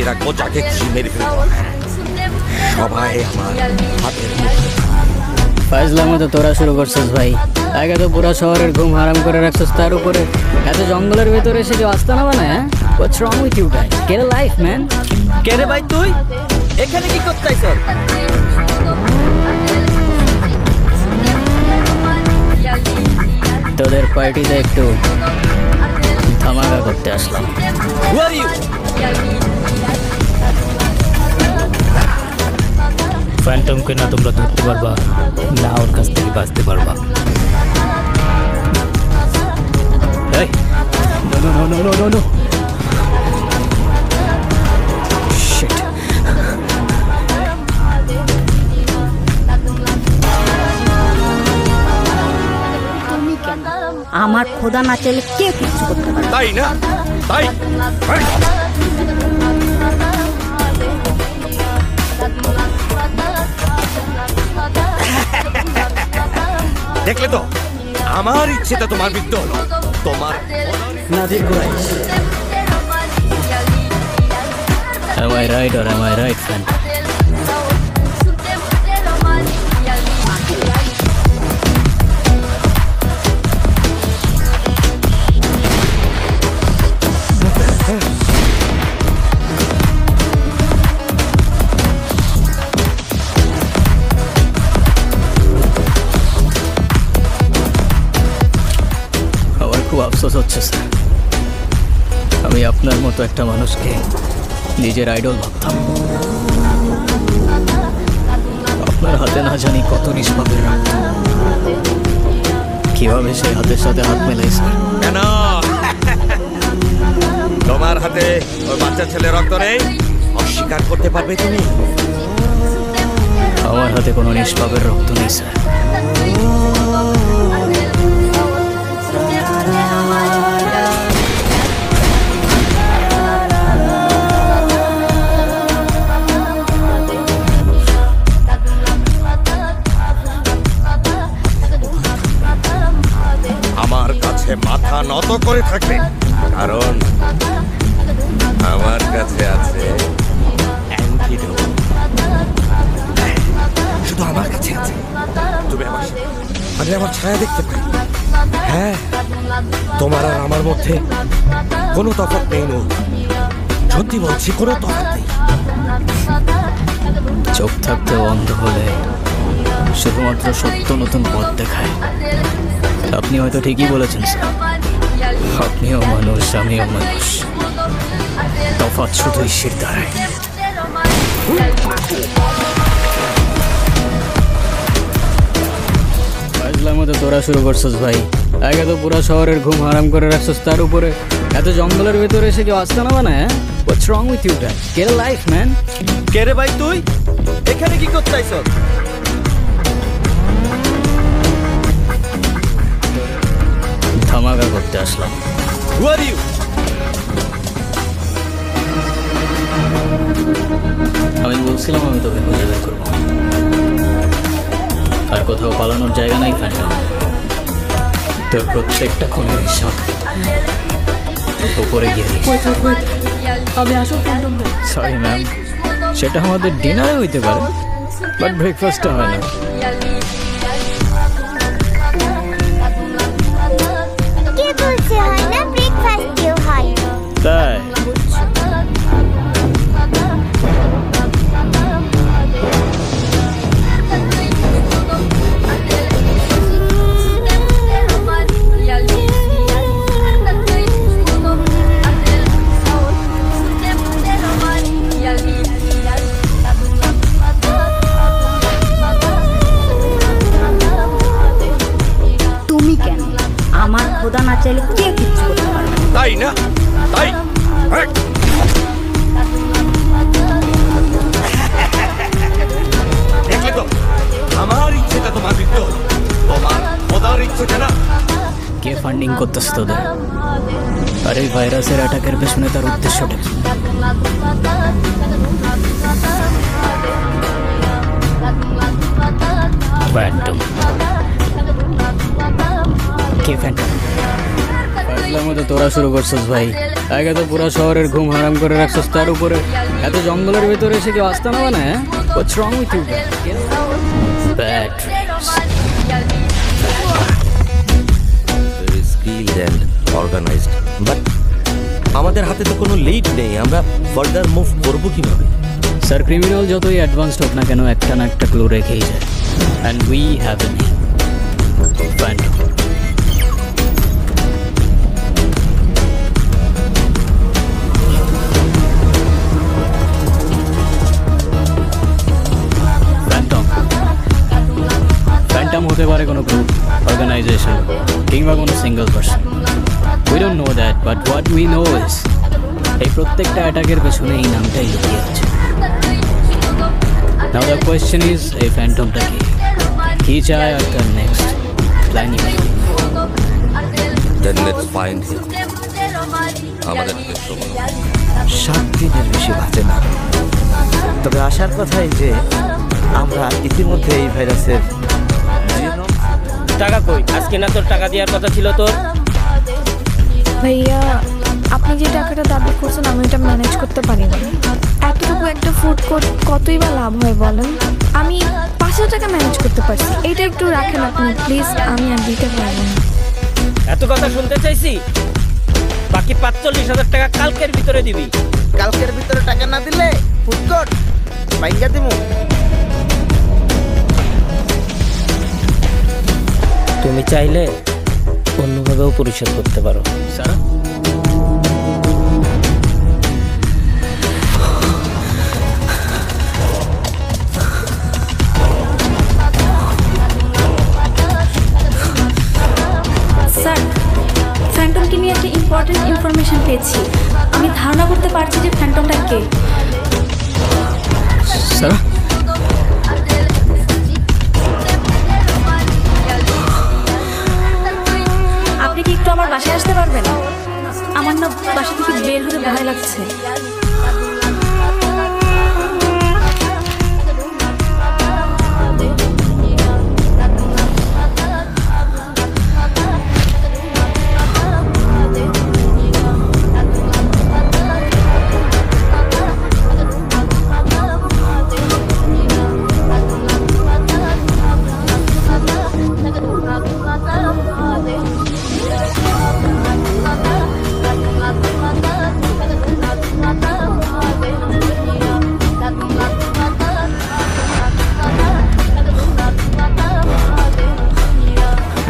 রাখবো, যাকে খুশি মেরে ফেলবো। সবাই আমার হাতের মুঠোয়। ফাইজলামো তো তোরা শুরু করছিস ভাই। আগে তো পুরো শহরের ঘুম হারাম করে রাখছিস, তার উপরে এত জঙ্গলের ভিতরে এসে কেউ আস্তানা বানায়, হ্যাঁ? What's wrong with you guys? Get a life, man. কে রে ভাই তুই? এখানে কি করতেছ? তোদের পার্টিতে একটু ধামাকা করতে আসলাম। Who are you? ফ্যান্টমকে না তোমরা ধরতে পারবা, না ওর কাছ থেকে বাঁচতে পারবা। এই, no, no, no, no, no, no. Shit. আমার খোদা না চাইলে কেউ কিছু করতে পারে। তাই না? তাই দেখলে তো, আমার ইচ্ছেটা তোমার মৃত্যু হলো। তোমার Nadir Quraish. Am I right or am I right, friend? আমার খুব আফসোস হচ্ছে স্যার, আমি আপনার মতো একটা মানুষকে নিজের আইডল ভাবতাম। আপনার হাতে না জানি কত নিষ্পাপের রক্ত, কিভাবে সেই হাতের সাথে হাত মেলাই স্যার? কেন তোমার হাতে ওই বাচ্চা ছেলে রক্ত নেই? অস্বীকার করতে পারবে তুমি? আমার হাতে কোনো নিষ্পাপের রক্ত নেই স্যার। আমার কাছে মাথা নত করে থাকবে, কারণ আমার কাছে আছে অ্যান্টিডোট। শুধু আমার কাছে আছে। তুমি আমার সাথে, আমি আমার ছায়া দেখতে পাই। হ্যাঁ, তোমার আর আমার মধ্যে কোনো তফাৎ নেই নূর। সত্যি বলছি, কোনো তফাৎ নেই। চোখ থাকতেও অন্ধ হলে শুধুমাত্র সত্য নতুন পথ দেখায়। আপনি হয়তো ঠিকই বলেছেন স্যার, আপনিও মানুষ, আমিও মানুষ, তফাৎ শুধুই শির দাঁড়ায়। ফাইজলার মতো তোরা শুরু করছিস ভাই। আগে তো পুরো শহরের ঘুম হারাম করে রাখছিস, তার উপরে এত জঙ্গলের ভিতরে এসে কেউ আস্তানা বানায়, হ্যাঁ? What's wrong with you guys? Get a life, man. কে রে ভাই তুই? এখানে কি করতেছ? ধামাকা করতে আসলাম। Who are you? আমি বলছিলাম আমি তোকে খুঁজে বের করবো, আর কোথাও পালানোর জায়গা নাই ফ্যান্টম। তোর প্রত্যেকটা খুনের হিসাব উপরে গিয়ে আমি আসল ফ্যান্টম না। সরি ম্যাম, সেটা আমাদের ডিনারে হইতে পারে, বাট ব্রেকফাস্টটা হয় না। কে বলছে হয় না? ব্রেকফাস্টেও হয়। তাই তুমি কেন? আমার খোদা না চাইলে কেউ কিছু করতে পারবে না। তাই না? তাই দেখলে তো, আমার ইচ্ছেটা তোমার মৃত্যু হলো। তোমার খোদার ইচ্ছেটা না। কে ফান্ডিং করতেছে তোদের? আর এই ভাইরাসের অ্যাটাকের পেছনে তার উদ্দেশ্যটা কি? ফ্যান্টম। কে ফ্যান্টম? ছেলের মতো তোরা শুরু করছিস ভাই। আগে তো পুরো শহরের ঘুম হারাম করে রাখছিস, তার উপরে এত জঙ্গলের ভিতরে এসে কেউ আসতে না মানে? What's wrong with you? Bad dreams. Very skilled and organized. But আমাদের হাতে তো কোনো লিড নেই, আমরা ফার্দার মুভ করবো কিভাবে? স্যার, ক্রিমিনাল যতই অ্যাডভান্সড হোক না কেন, একটা না একটা ক্লু রেখেই যায়। And we have a name, Phantom. Phantom হতে পারে কোনো গ্রুপ, অর্গানাইজেশন কিংবা কোনো single person. We don't know that, but what we know is এই প্রত্যেকটা অ্যাটাকের পেছনে এই নামটাই লুকিয়ে আছে। নাও দ্য কোয়েশ্চেন ইজ, এই ফ্যান্টমটা কি চায় আর তার next planning? Then let's find him. আমাদের হাতে সময় 7 দিনের বেশি বাঁচে না। তবে আসার কথাই যে আমরা ইতিমধ্যে এই ভাইরাসের টাকা কই? আজকে না তোর টাকা দেওয়ার কথা ছিল তোর? ভাইয়া, আপনি যে টাকাটা দাবি করছেন আমি এটা ম্যানেজ করতে পারি না। এতটুকু একটা ফুড কোর্ট কতই বা লাভ হয় বলেন? আমি 5,000 টাকা ম্যানেজ করতে পারছি, এটা একটু রাখেন আপনি প্লিজ, আমি আর দিতে পারবো না। এত কথা শুনতে চাইছি? বাকি 45,000 টাকা কালকের ভিতরে দিবি। কালকের ভিতরে টাকা না দিলে ফুটকট বাইঙ্গা দিমু। তুমি চাইলে অন্যভাবেও পরিশোধ করতে পারো। স্যার, স্যার, ফ্যান্টমকে নিয়ে একটা ইম্পর্টেন্ট ইনফরমেশন পেয়েছি। আমি ধারণা করতে পারছি যে ফ্যান্টমটা কে। স্যার, আপনি কি একটু আমার বাসায় আসতে পারবেন? আমার না বাসা থেকে বের হতে ভয় লাগছে।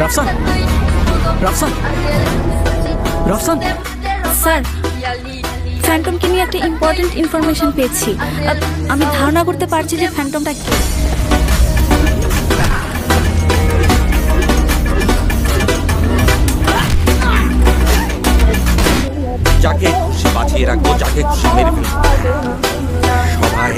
রাফসান, রাফসান, রাফসান। স্যার, ফ্যান্টমকে নিয়ে একটা ইম্পর্টেন্ট ইনফরমেশন পেয়েছি। আমি ধারণা করতে পারছি যে ফ্যান্টমটা কে। যাকে খুশি বাঁচিয়ে রাখবো, যাকে খুশি মেরে ফেলবো, সবাই